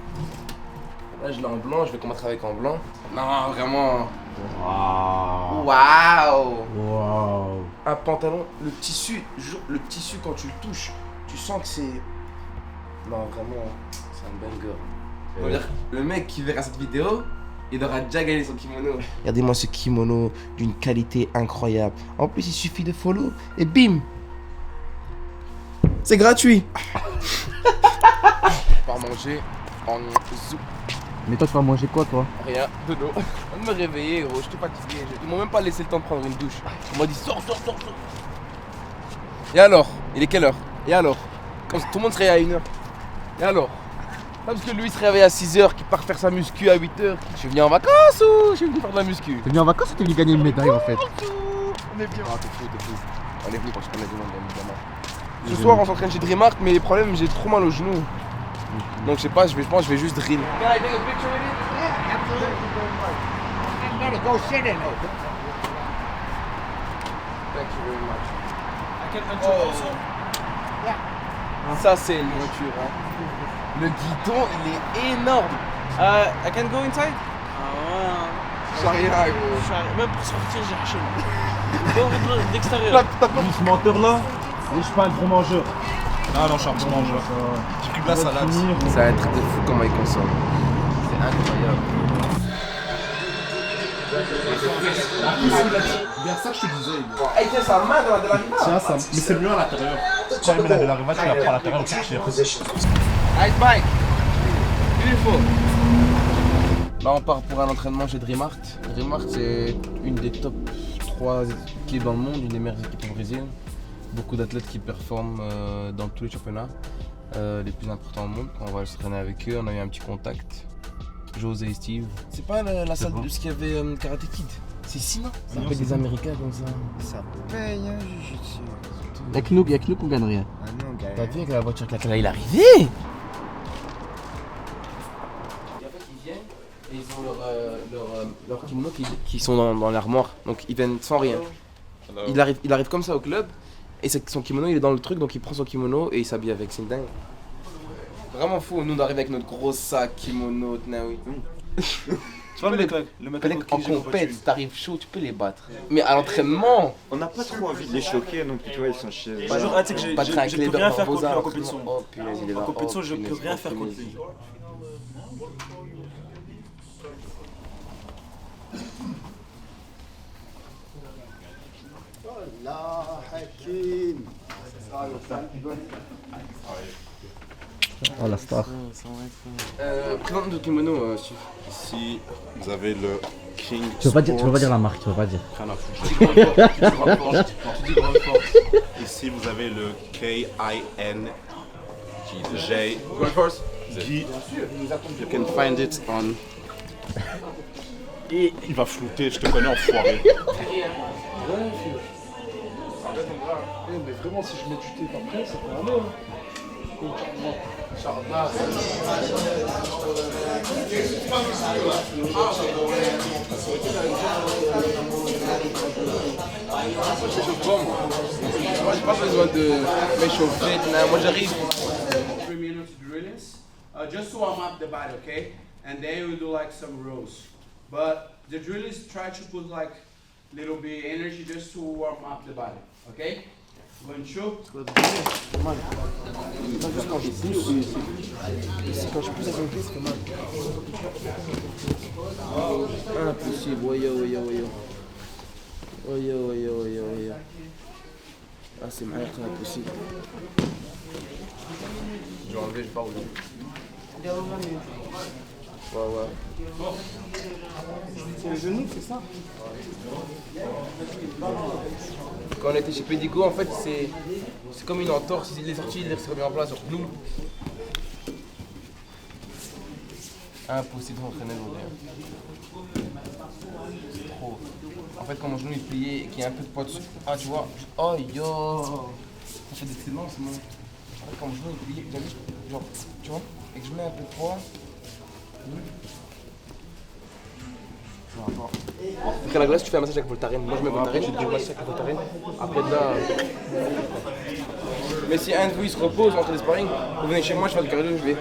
Là, je l'ai en blanc. Je vais combattre avec en blanc. Non, vraiment. Waouh. Un pantalon, le tissu, quand tu le touches, tu sens que c'est. Non, vraiment, c'est un banger. Le mec qui verra cette vidéo, il aura déjà gagné son kimono. Regardez-moi ce kimono d'une qualité incroyable. En plus, il suffit de follow et bim. C'est gratuit. Je pars manger en zou.
Mais toi, tu vas manger quoi, toi?
Rien, de l'eau. On me réveiller, gros, je t'ai fatigué. Ils m'ont même pas laissé le temps de prendre une douche. On m'a dit sors. Et alors? Il est quelle heure? Et alors? Tout le monde se réveille à 1h. Et alors? Parce que lui il se réveille à 6h, qu'il part faire sa muscu à 8h. Je suis venu en vacances ou je suis venu faire de la muscu?
T'es venu en vacances ou t'es venu gagner une médaille en fait?
On est bien. Ah, t'es fou. On est venu pour se connaître du monde, bien évidemment. Ce soir on s'entraîne chez Dreamart, mais le problème j'ai trop mal au genou. Donc je sais pas, je pense que je vais juste drill. Ça c'est une voiture. Hein. Le guidon il est énorme.
I can go inside?
Rien gros.
Même pour sortir j'ai haché. D'extérieur.
Ce menteur là, je suis pas un gros mangeur.
Ah non, je suis un bon mangeur. J'ai pris de la salade.
C'est un truc de fou comment il consomme. C'est incroyable.
Vers ça que je te disais.
Il tient sa main dans la de la riva.
Tiens, ça, mais c'est mieux à l'intérieur. Quand il met la de la riva, tu la prends à l'intérieur, tu cherches.
Ice bike. Beautiful. Là on part pour un entraînement chez Dreamart. Dreamart c'est une des top 3 équipes dans le monde, une des meilleures équipes au Brésil. Beaucoup d'athlètes qui performent dans tous les championnats les plus importants au monde. On va s'entraîner avec eux, on a eu un petit contact. José et Steve. C'est pas la salle de ce qu'il y avait Karate Kid. C'est ici non? Ça paye des Américains comme ça.
Ça paye hein, jujutsu.
Y'a que nous qu'on gagne rien.
Ah non, gars.
T'as vu avec la voiture avec laquelle il est arrivé? Et en fait ils viennent et ils ont leur kimono qui sont dans l'armoire. Donc ils viennent sans rien. Il arrive comme ça au club. Et son kimono il est dans le truc, donc il prend son kimono et il s'habille avec, c'est dingue. Vraiment fou, nous on arrive avec notre gros sac, kimono, Tnaoui.
Tu vois le mec
en compète, t'arrives chaud, tu peux les battre. Mais à l'entraînement,
on n'a pas trop envie de les choquer, donc tu vois, ils sont chez eux.
Tu sais que je peux rien faire contre lui en compétition.
Oh, punaise, il est là.
En compétition, je peux rien faire contre lui.
Allah Hakim.
Oh la star.
Présente le kimono, Steve.
Ici, vous avez le King.
Tu veux pas dire la marque, tu veux pas dire.
Rien à foutre.
Tu dis grande force.
Ici, vous avez le KINJ.
Grande force.
You can find it on. Il va flouter, je te connais enfoiré.
Mais vraiment, si je mets du thé après, ça peut aller.
Moi j'ai pas besoin de m'échauffer, moi j'arrive.
3 minutes drillings, just to warm up the body, okay? and then you do like some rows. But the drill is try to put like little bit energy just to warm up the body. Okay? 1, 2.
Quand je pousse avec mon pied, ça fait mal. Impossible, Ah, c'est mal, c'est impossible. Je vais enlever, je pars au dos. Ouais.
C'est le genou, c'est ça?
Quand on était chez Pédigo, en fait, c'est comme une entorse. Il est sorti, il s'est remis en place sur nous. Impossible d'entraîner le genou. C'est trop. En fait, quand mon genou est plié et qu'il y a un peu de poids dessus, ah, tu vois, oh yo, ça fait des silences, moi. En fait, quand mon genou est plié, genre, tu vois, et que je mets un peu de poids. Après la glace, tu fais un massage avec Voltaren. Moi je mets Voltaren, je te dis massage avec Voltaren. Après de là. Mais si un de vous il se repose entre les sparring, vous venez chez moi, je fais du cardio, je vais.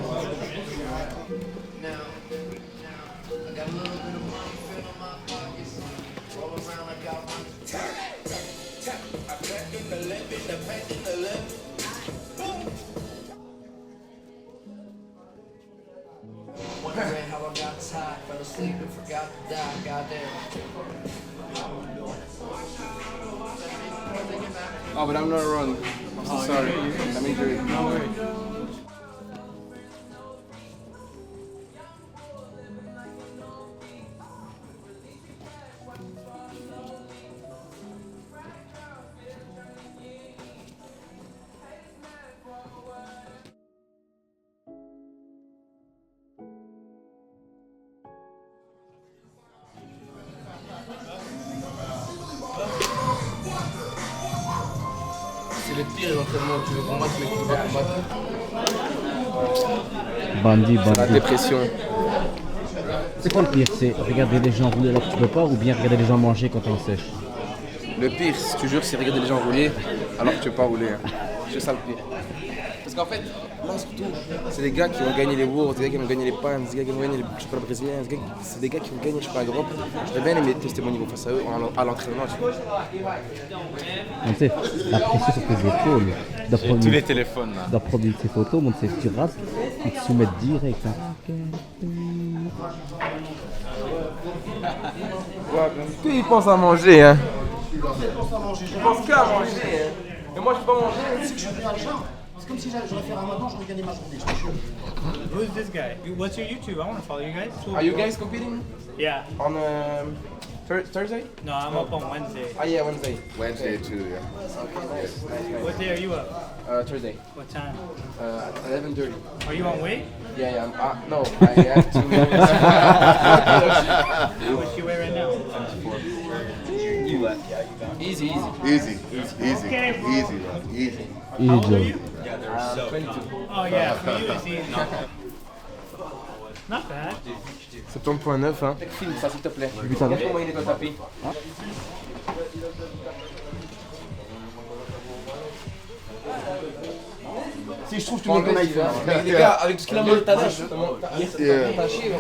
Oh, but I'm not running. I'm so sorry. I'm injured. No worries. C'est le pire entraînement, tu veux combattre mais tu veux pas combattre.
Bandit.
La dépression.
C'est quoi le pire? C'est regarder les gens rouler alors que tu peux pas ou bien regarder les gens manger quand on sèche?
Le pire, je te jure, c'est regarder les gens rouler alors que tu veux pas rouler. Hein. C'est ça le pire. Parce qu'en fait, là surtout, c'est des gars qui vont gagner les Worlds, des gars qui vont gagner les PAN, des gars qui vont gagner les championnats brésiliens, c'est des gars qui vont gagner les championnats d'Europe. J'aurais bien aimé tester mon niveau face à eux à l'entraînement. Tu
sais, la pression sur tes épaules.
Tous les téléphones là.
Dans prendre tes photos, montre ses tu rates, ils te soumettent direct. Hein.
Ils pensent à manger, hein.
Ils pensent à manger.
Ils pensent qu'à manger, hein. Mais moi je peux pas manger.
C'est que je suis l'argent. C'est comme si j'aurais fait un ramadan, j'aurais gagné ma journée, je te jure.
Who's this guy? What's your YouTube? I want to follow you guys.
Are you guys competing?
Yeah.
On Thursday?
No, I'm up on Wednesday.
Ah yeah, Wednesday.
Wednesday too, yeah.
Okay, nice.
What day are you up?
Thursday.
What time?
At 11:30.
Are you on weight?
Yeah. No, I have to.
What's your weight right now?
You left, yeah, you got
Easy.
Okay, bro.
Easy.
How old are you?
Yeah, they're so
22.
Oh yeah, for you it's easy. Not bad.
70.9, hein. Filme ça s'il te plaît.
Putain,
comment il est ton tapis?
Si je trouve que tu mets ton iPhone.
Mais les gars, avec ce qu'il a mangé tout à l'heure, t'as chié,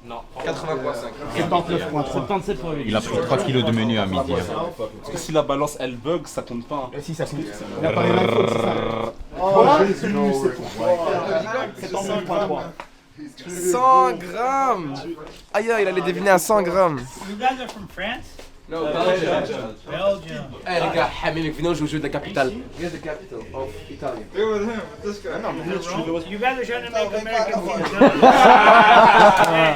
Non.
80.5.
79.3.
Il a pris 3 kilos de menu à midi. Hein.
Parce que si la balance elle bug, ça compte pas. Si, ça compte.
Il a parlé d'iPhone, c'est ça.
Oh, Jésus, c'est pourquoi.
100 grammes. Aïe, il allait deviner à 100 grammes.
You guys are from France?
No, Belgium.
Belgium.
Eh les gars, Hamid, venez jouer au jeu de la capitale. Here's the capital of Italy.
You guys are trying to make American food.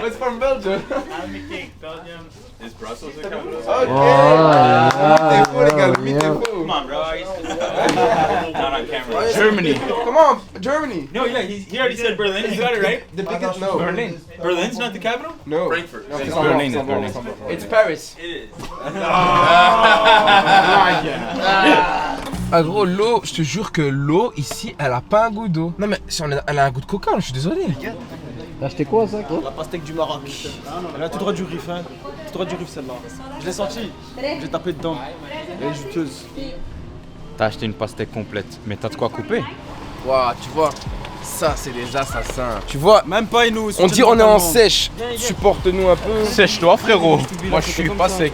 It's from Belgium.
Let me think. Belgium.
Is Brussels the capital?
Mettez-vous les gars, mettez-vous.
Come on, bro. Not on camera.
Germany. Come on, Germany.
No, yeah, he already said Berlin. He got it right.
The biggest no.
Berlin. Berlin's not the capital?
No.
Frankfurt.
No,
It's Berlin. It's Berlin.
It's Paris.
It is.
Ah gros, l'eau, je te jure que l'eau ici, elle a pas un goût d'eau. Non mais elle a un goût de coca, je suis désolé.
T'as acheté quoi ça quoi?
La pastèque du Maroc. Elle a tout droit du riff, hein. Tout droit du riff celle-là. Je l'ai senti. J'ai tapé dedans. Elle est juteuse.
T'as acheté une pastèque complète, mais t'as de quoi couper?
Waouh, tu vois, Ça, c'est les assassins. Tu vois,
même pas ils nous.
On dit on est en sèche. Supporte-nous un peu.
Sèche-toi, frérot. Moi, je suis pas sec.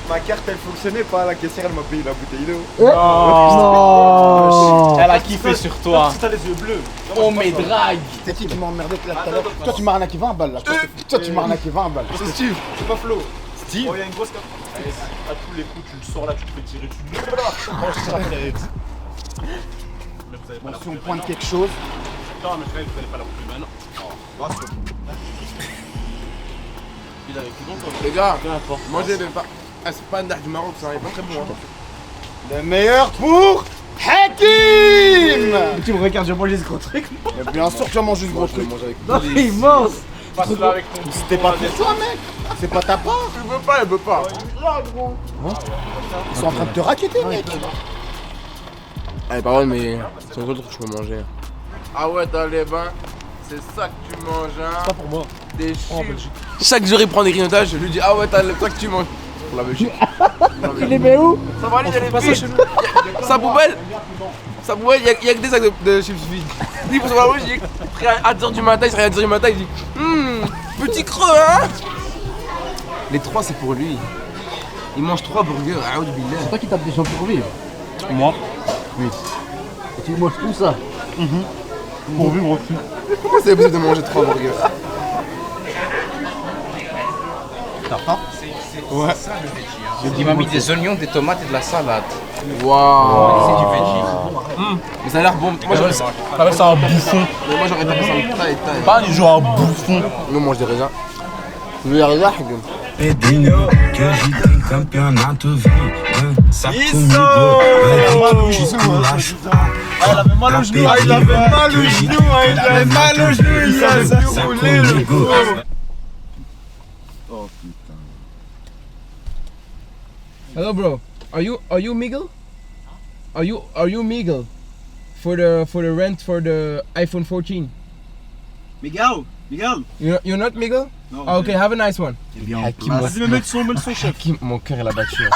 Ma carte elle fonctionnait pas, la caissière elle m'a payé la bouteille d'eau.
Oh. Elle a kiffé sur toi.
T'as les yeux bleus.
On me drague.
C'est qui m'a emmerdé tout à l'heure? Toi tu m'as arnaqué 20 balles là. Toi tu m'as arnaqué 20 balles.
C'est Steve, c'est pas Flo.
Steve.
Oh, il y a une grosse carte. À tous les coups, tu le sors là, tu te fais tirer.
Bon, si on pointe quelque chose.
Non, mais frère, vous allez pas la couper maintenant. Il avait qui donc
Les gars, mangez le pas. Ah, c'est pas un du Maroc, ça n'est pas très bon. Hein.
Le meilleur pour Hakim.
Tu me regardes, je mange ce gros truc.
Bien sûr que tu vas manger ce gros truc.
Non, il mange.
C'était pas pour toi, mec. C'est pas ta part.
Il veut pas, il veut pas.
Ils sont en train de te raqueter, mec.
Allez, par contre, mais c'est un gros truc que tu peux manger. Ah ouais, dans les bains, c'est ça que tu manges, hein.
C'est pas pour moi.
Des chips. Chaque jour, il prend des grignotages, je lui dis, ah ouais, t'as le truc que tu manges. Pour la Belgique.
Il les met où?
Ça va aller, il y a les vides. Sa poubelle, il y a que des sacs de chips vides. Il dit, pour la Belgique, à 10h du matin, il serait à 10h du matin, il dit, petit creux, hein. Les 3, c'est pour lui. Il mange 3 burgers,
C'est toi qui tapes des gens pour vivre.
Moi.
Oui. Et tu manges tout ça.
Pour vivre aussi.
Pourquoi c'est possible de manger 3 burgers?
T'as faim?
Ouais.
Il m'a mis des oignons, des tomates et de la salade.
Waouh.
C'est du veggie.
Mais ça a l'air bon. Moi j'aurais
ça un bouffon.
Moi j'aurais tapé ça en taille.
Pas du genre un bouffon.
Nous on mange des raisins. Les raisins,
Pedrinho, que agita em campeonato vem dançar comigo.
Il avait mal au genou, il avait mal au genou, il avait mal au genou, il a roulé le coup.
Oh putain.
Hello bro, are you Miguel? Are you Miguel? For the rent for the iPhone 14?
Miguel.
You're not Miguel?
Non.
Ah, ok, have a nice one.
Vas-y, mets le son, chef.
Hakim, mon cœur il a battu.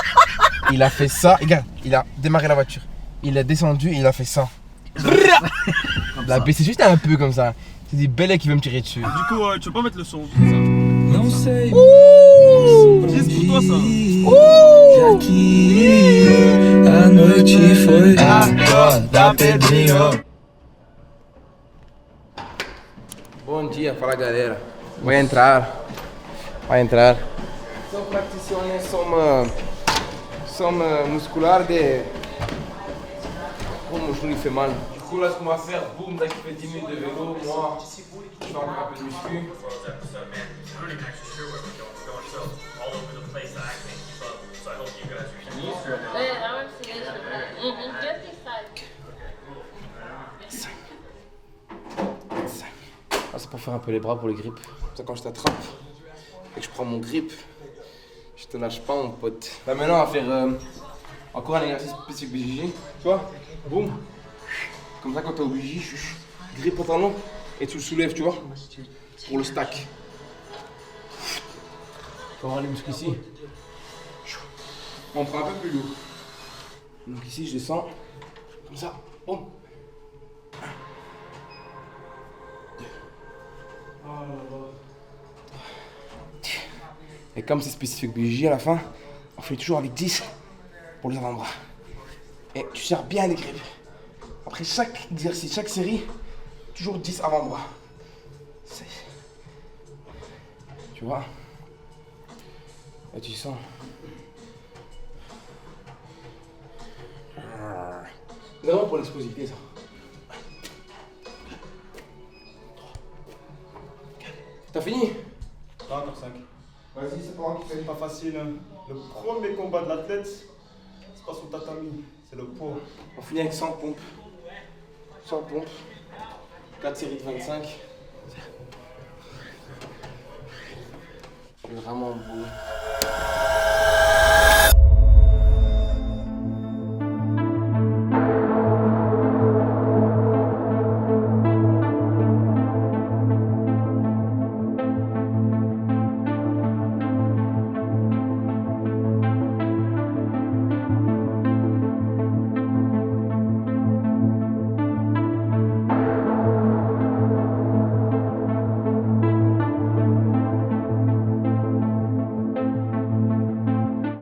Il a fait ça, regarde, il a démarré la voiture. Il est descendu et il a fait ça. Il a baissé juste un peu comme ça. C'est des belles qui veut me tirer dessus.
Du coup, tu veux pas mettre le son?
Não sei.
Juste pour toi ça.
Já que a noite foi da Pedrinho.
Bom dia, fala galera. Vai entrar. São praticações são musculares de. Oh mon genou il fait mal. Du coup là ce qu'on va faire, boum, dès qu'il fait 10 minutes de vélo, moi je fais encore un peu de muscu. Ah, c'est pour faire un peu les bras pour le grip. Ça quand je t'attrape et que je prends mon grip, je te lâche pas mon pote. Là maintenant on va faire encore un exercice spécifique BJJ. Tu vois, boum. Comme ça quand t'es au BJJ, grip au talon et tu le soulèves, tu vois, pour le stack. Faut avoir les muscles ici. On prend un peu plus lourd. Donc ici je descends, comme ça, boum. Et comme c'est spécifique BJJ à la fin, on fait toujours avec 10 pour les avant-bras. Et tu serres bien les grippes. Après chaque exercice, chaque série, toujours 10 avant-bras. Tu vois? Et tu sens. C'est vraiment pour l'explosivité ça. T'as fini?
Non, encore 5. Vas-y, c'est pas facile. Le premier combat de l'athlète, c'est pas son tatami, c'est le pot.
On finit avec 100 pompes. 100 pompes. 4 séries de 25. C'est vraiment beau.